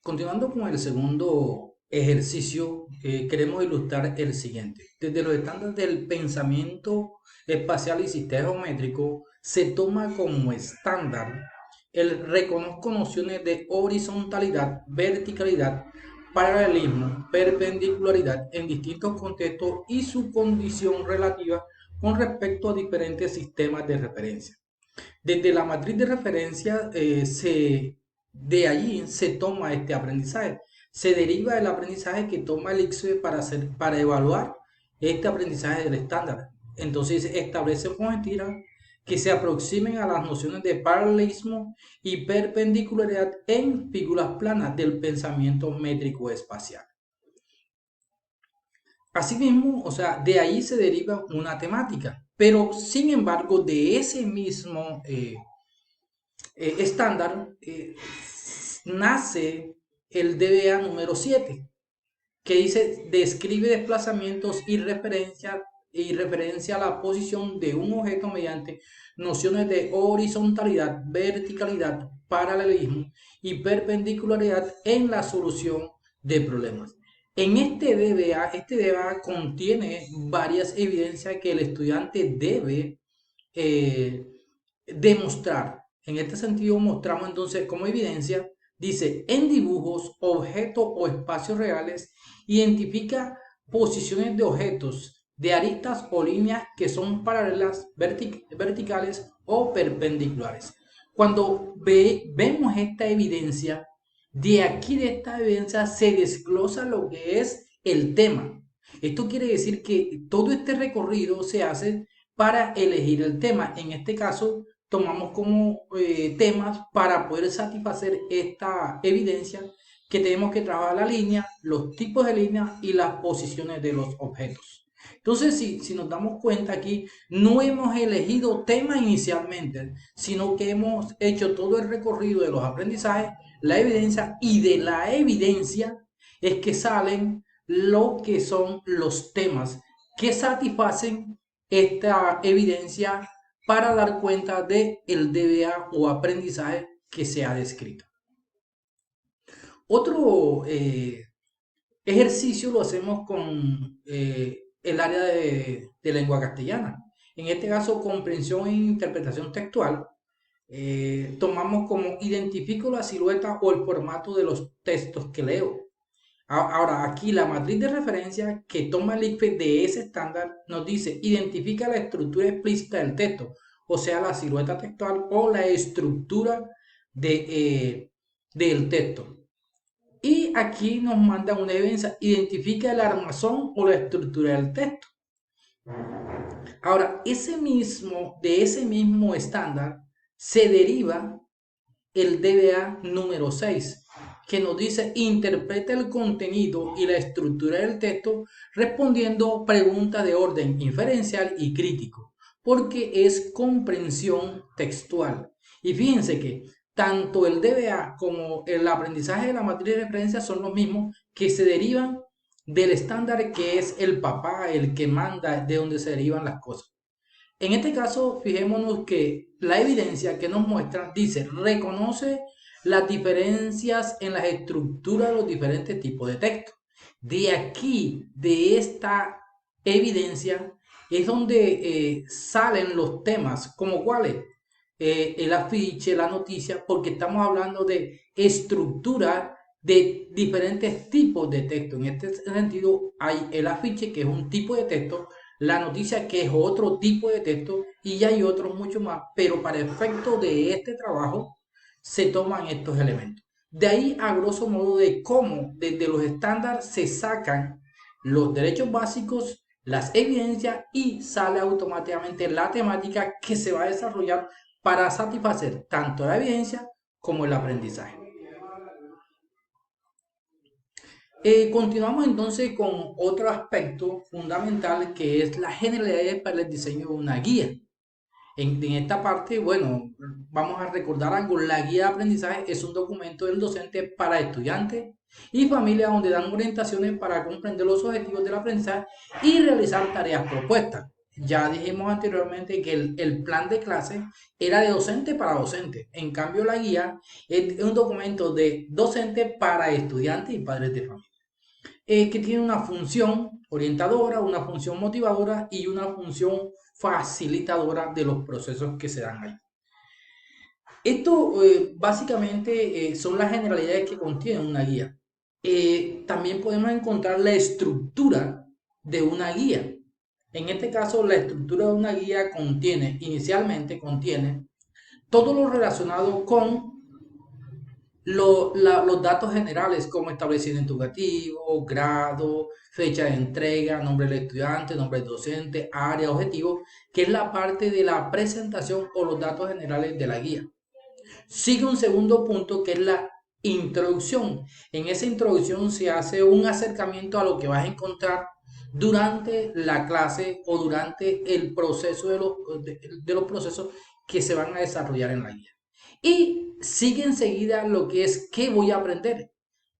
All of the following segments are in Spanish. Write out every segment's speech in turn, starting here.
Continuando con el segundo ejercicio, queremos ilustrar el siguiente. Desde los estándares del pensamiento espacial y sistema geométrico, se toma como estándar el reconozco nociones de horizontalidad, verticalidad, paralelismo, perpendicularidad en distintos contextos y su condición relativa con respecto a diferentes sistemas de referencia. Desde la matriz de referencia, de allí se toma este aprendizaje. Se deriva el aprendizaje que toma el ICSE para evaluar este aprendizaje del estándar. Entonces establece conjeturas que se aproximen a las nociones de paralelismo y perpendicularidad en figuras planas del pensamiento métrico espacial. Asimismo, o sea, de ahí se deriva una temática, pero sin embargo, de ese mismo estándar, nace el DBA número 7, que dice, describe desplazamientos y referencia a la posición de un objeto mediante nociones de horizontalidad, verticalidad, paralelismo y perpendicularidad en la solución de problemas. En este DBA contiene varias evidencias que el estudiante debe eh, demostrar. En este sentido, mostramos entonces como evidencia, dice, en dibujos, objetos o espacios reales, identifica posiciones de objetos, de aristas o líneas que son paralelas, verticales o perpendiculares. Cuando vemos esta evidencia, de aquí de esta evidencia se desglosa lo que es el tema. Esto quiere decir que todo este recorrido se hace para elegir el tema. En este caso, tomamos como temas para poder satisfacer esta evidencia que tenemos que trabajar la línea, los tipos de línea y las posiciones de los objetos. Entonces, si nos damos cuenta aquí, no hemos elegido tema inicialmente, sino que hemos hecho todo el recorrido de los aprendizajes, la evidencia, y de la evidencia es que salen lo que son los temas que satisfacen esta evidencia para dar cuenta de el DBA o aprendizaje que se ha descrito. Otro ejercicio lo hacemos con el área de lengua castellana. En este caso, comprensión e interpretación textual. Tomamos como identifico la silueta o el formato de los textos que leo. Ahora, aquí la matriz de referencia que toma el ICFES de ese estándar nos dice, identifica la estructura explícita del texto, o sea, la silueta textual o la estructura del texto. Y aquí nos manda una evidencia, identifica el armazón o la estructura del texto. Ahora, de ese mismo estándar se deriva el DBA número 6, que nos dice interpreta el contenido y la estructura del texto respondiendo preguntas de orden inferencial y crítico, porque es comprensión textual. Y fíjense que tanto el DBA como el aprendizaje de la matriz de referencia son los mismos que se derivan del estándar que es el papá, el que manda, de donde se derivan las cosas. En este caso, fijémonos que la evidencia que nos muestra dice, reconoce las diferencias en las estructuras de los diferentes tipos de texto. De aquí, de esta evidencia, es donde salen los temas, como cuáles, el afiche, la noticia, porque estamos hablando de estructura de diferentes tipos de texto. En este sentido, hay el afiche, que es un tipo de texto, la noticia, que es otro tipo de texto, y ya hay otros mucho más, pero para efecto de este trabajo se toman estos elementos. De ahí, a grosso modo, de cómo desde los estándares se sacan los derechos básicos, las evidencias, y sale automáticamente la temática que se va a desarrollar para satisfacer tanto la evidencia como el aprendizaje. Continuamos entonces con otro aspecto fundamental, que es la generalidad para el diseño de una guía. En esta parte, bueno, vamos a recordar algo. La guía de aprendizaje es un documento del docente para estudiantes y familias donde dan orientaciones para comprender los objetivos del aprendizaje y realizar tareas propuestas. ya dijimos anteriormente que el plan de clase era de docente para docente. En cambio, la guía es un documento de docente para estudiantes y padres de familia, que tiene una función orientadora, una función motivadora y una función facilitadora de los procesos que se dan ahí. Esto básicamente son las generalidades que contiene una guía. También podemos encontrar la estructura de una guía. En este caso, la estructura de una guía inicialmente contiene todo lo relacionado con los datos generales como establecimiento educativo, grado, fecha de entrega, nombre del estudiante, nombre del docente, área, objetivo, que es la parte de la presentación o los datos generales de la guía. Sigue un segundo punto que es la introducción. En esa introducción se hace un acercamiento a lo que vas a encontrar durante la clase o durante el proceso de los procesos que se van a desarrollar en la guía. Y sigue enseguida lo que es qué voy a aprender,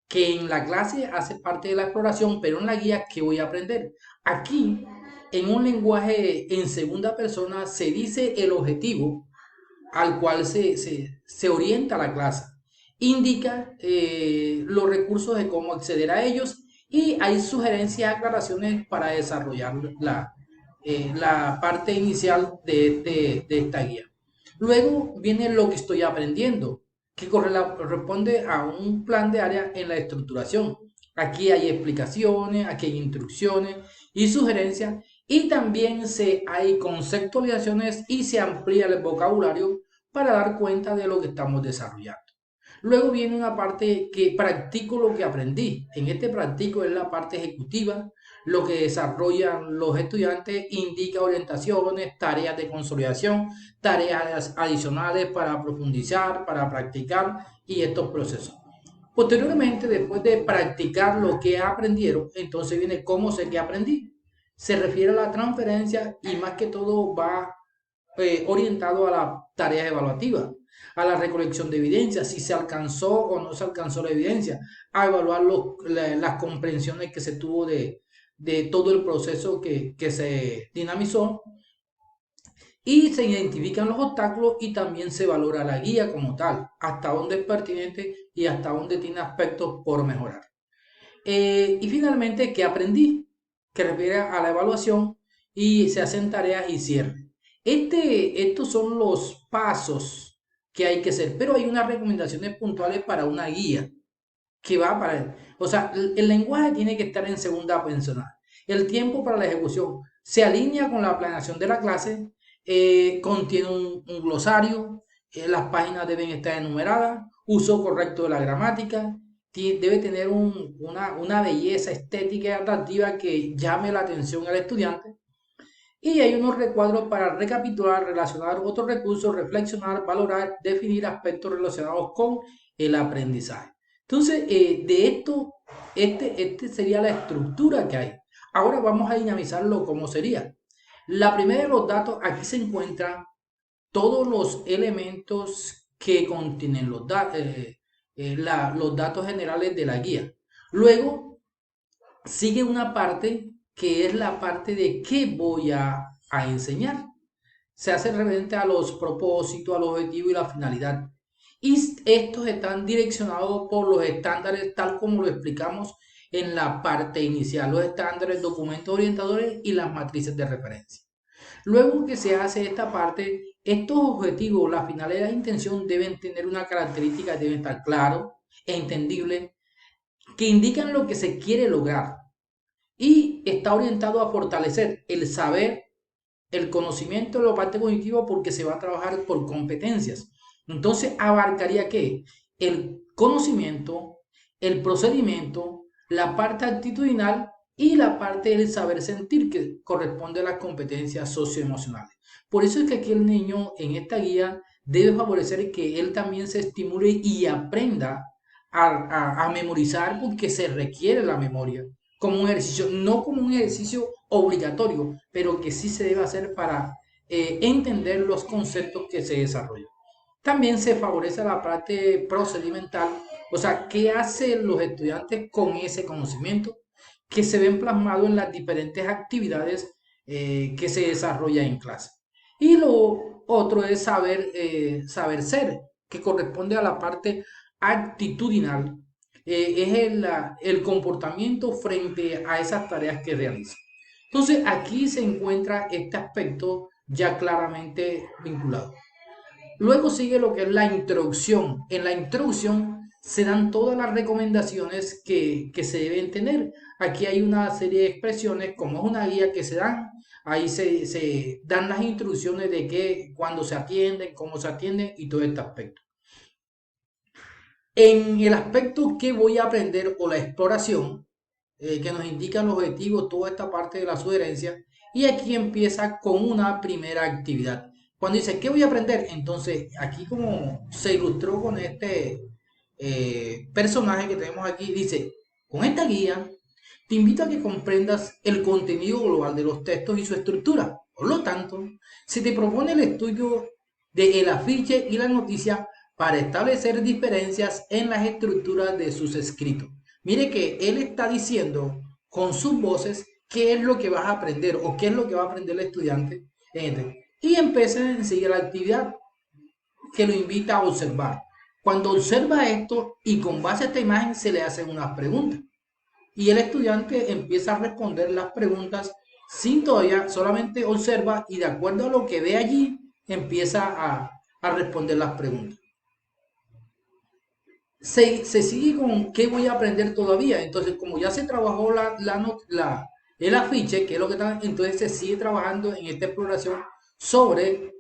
que en la clase hace parte de la exploración, pero en la guía qué voy a aprender. Aquí, en un lenguaje en segunda persona, se dice el objetivo al cual se orienta la clase. Indica los recursos de cómo acceder a ellos y hay sugerencias y aclaraciones para desarrollar la parte inicial de esta guía. Luego viene lo que estoy aprendiendo, que corresponde a un plan de área en la estructuración. Aquí hay explicaciones, aquí hay instrucciones y sugerencias y también hay conceptualizaciones y se amplía el vocabulario para dar cuenta de lo que estamos desarrollando. Luego viene una parte que practico lo que aprendí. En este practico es la parte ejecutiva, lo que desarrollan los estudiantes, indica orientaciones, tareas de consolidación, tareas adicionales para profundizar, para practicar y estos procesos. Posteriormente, después de practicar lo que aprendieron, entonces viene cómo sé que aprendí. Se refiere a la transferencia y más que todo va orientado a las tareas evaluativas, a la recolección de evidencia, si se alcanzó o no se alcanzó la evidencia, a evaluar las comprensiones que se tuvo de todo el proceso que se dinamizó y se identifican los obstáculos y también se valora la guía como tal, hasta dónde es pertinente y hasta dónde tiene aspectos por mejorar. Y finalmente, ¿qué aprendí? Que refiere a la evaluación y se hacen tareas y cierre. Estos son los pasos que hay que hacer, pero hay unas recomendaciones puntuales para una guía que va para... O sea, el lenguaje tiene que estar en segunda persona. El tiempo para la ejecución se alinea con la planeación de la clase, contiene un glosario, las páginas deben estar enumeradas, uso correcto de la gramática, debe tener una belleza estética y atractiva que llame la atención al estudiante. Y hay unos recuadros para recapitular, relacionar otros recursos, reflexionar, valorar, definir aspectos relacionados con el aprendizaje. Entonces, de esto, este sería la estructura que hay. Ahora vamos a dinamizarlo como sería. La primera de los datos, aquí se encuentran todos los elementos que contienen los datos generales de la guía. Luego sigue una parte que es la parte de qué voy a enseñar. Se hace referente a los propósitos, a los objetivos y la finalidad. Y estos están direccionados por los estándares tal como lo explicamos en la parte inicial, los estándares, documentos orientadores y las matrices de referencia. Luego que se hace esta parte, estos objetivos, la finalidad e intención deben tener una característica, deben estar claros e entendibles, que indican lo que se quiere lograr y está orientado a fortalecer el saber, el conocimiento de la parte cognitiva porque se va a trabajar por competencias. Entonces, abarcaría ¿qué? El conocimiento, el procedimiento, la parte actitudinal y la parte del saber sentir que corresponde a las competencias socioemocionales. Por eso es que aquí el niño en esta guía debe favorecer que él también se estimule y aprenda a memorizar porque se requiere la memoria como un ejercicio, no como un ejercicio obligatorio, pero que sí se debe hacer para entender los conceptos que se desarrollan. También se favorece la parte procedimental, o sea, qué hacen los estudiantes con ese conocimiento que se ven plasmados en las diferentes actividades que se desarrolla en clase. Y lo otro es saber ser, que corresponde a la parte actitudinal, es el comportamiento frente a esas tareas que realiza. Entonces aquí se encuentra este aspecto ya claramente vinculado. Luego sigue lo que es la introducción. En la introducción se dan todas las recomendaciones que se deben tener. Aquí hay una serie de expresiones, como es una guía que se dan, ahí se dan las instrucciones de qué, cuándo se atienden, cómo se atienden y todo este aspecto. En el aspecto que voy a aprender o la exploración, que nos indican los objetivos, toda esta parte de la sugerencia, y aquí empieza con una primera actividad. Cuando dice, ¿qué voy a aprender? Entonces, aquí como se ilustró con este personaje que tenemos aquí, dice, con esta guía, te invito a que comprendas el contenido global de los textos y su estructura. Por lo tanto, se te propone el estudio del afiche y la noticia para establecer diferencias en las estructuras de sus escritos. Mire que él está diciendo con sus voces qué es lo que vas a aprender o qué es lo que va a aprender el estudiante. Y empieza enseguida la actividad que lo invita a observar. Cuando observa esto y con base a esta imagen se le hacen unas preguntas. Y el estudiante empieza a responder las preguntas sin todavía, solamente observa y de acuerdo a lo que ve allí, empieza a responder las preguntas. Se sigue con qué voy a aprender todavía. Entonces, como ya se trabajó el afiche, que es lo que está, entonces se sigue trabajando en esta exploración sobre,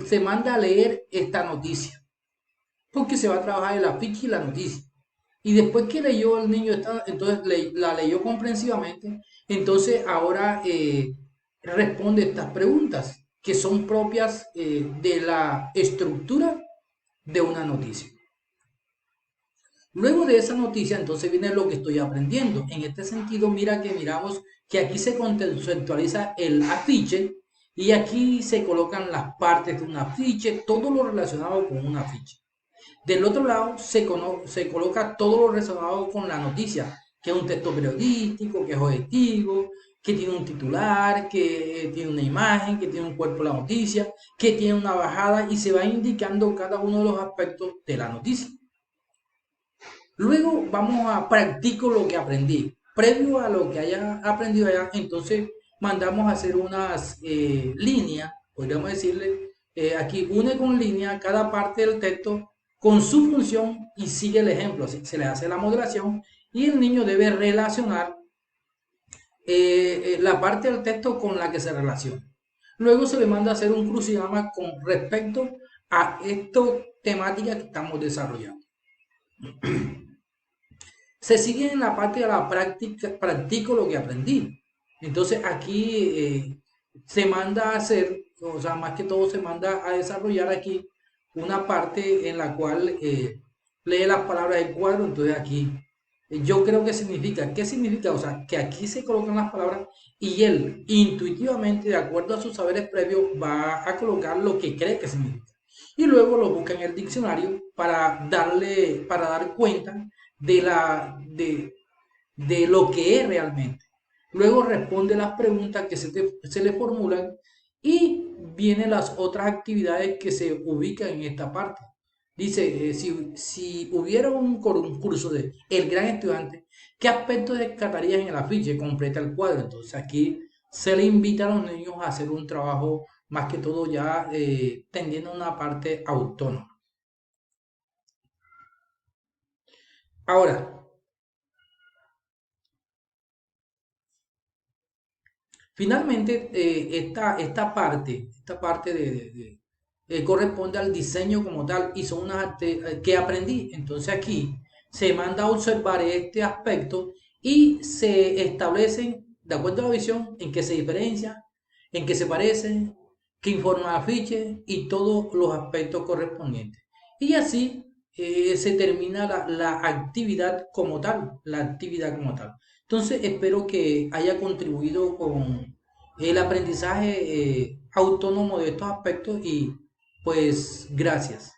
se manda a leer esta noticia, porque se va a trabajar el afiche y la noticia. Y después que leyó el niño, entonces la leyó comprensivamente, entonces ahora responde estas preguntas que son propias de la estructura de una noticia. Luego de esa noticia, entonces viene lo que estoy aprendiendo. En este sentido, mira que miramos que aquí se contextualiza el afiche y aquí se colocan las partes de un afiche, todo lo relacionado con un afiche. Del otro lado se coloca todo lo relacionado con la noticia, que es un texto periodístico, que es objetivo, que tiene un titular, que tiene una imagen, que tiene un cuerpo de la noticia, que tiene una bajada y se va indicando cada uno de los aspectos de la noticia. Luego vamos a practico lo que aprendí. Previo a lo que haya aprendido allá, entonces mandamos a hacer unas líneas, podríamos decirle, aquí une con línea cada parte del texto con su función y sigue el ejemplo. Se le hace la moderación y el niño debe relacionar la parte del texto con la que se relaciona. Luego se le manda a hacer un crucigrama con respecto a esta temática que estamos desarrollando. Se sigue en la parte de la práctica, practico lo que aprendí. Entonces aquí se manda a hacer, o sea, más que todo se manda a desarrollar aquí una parte en la cual lee las palabras del cuadro. Entonces aquí yo creo que significa, ¿qué significa? O sea, que aquí se colocan las palabras y él intuitivamente, de acuerdo a sus saberes previos, va a colocar lo que cree que significa. Y luego lo busca en el diccionario para dar cuenta de lo que es realmente. Luego responde las preguntas que se le formulan y vienen las otras actividades que se ubican en esta parte. Dice, si hubiera un curso de El Gran Estudiante, ¿qué aspectos descartarías en el afiche? Completa el cuadro. Entonces aquí se le invita a los niños a hacer un trabajo más que todo ya tendiendo a una parte autónoma. Ahora, finalmente, corresponde al diseño como tal y son unas que aprendí. Entonces aquí se manda a observar este aspecto y se establecen, de acuerdo a la visión, en qué se diferencia, en qué se parecen, qué informa el afiche y todos los aspectos correspondientes. Y así se termina la actividad como tal, la actividad como tal. Entonces, espero que haya contribuido con el aprendizaje autónomo de estos aspectos y pues gracias.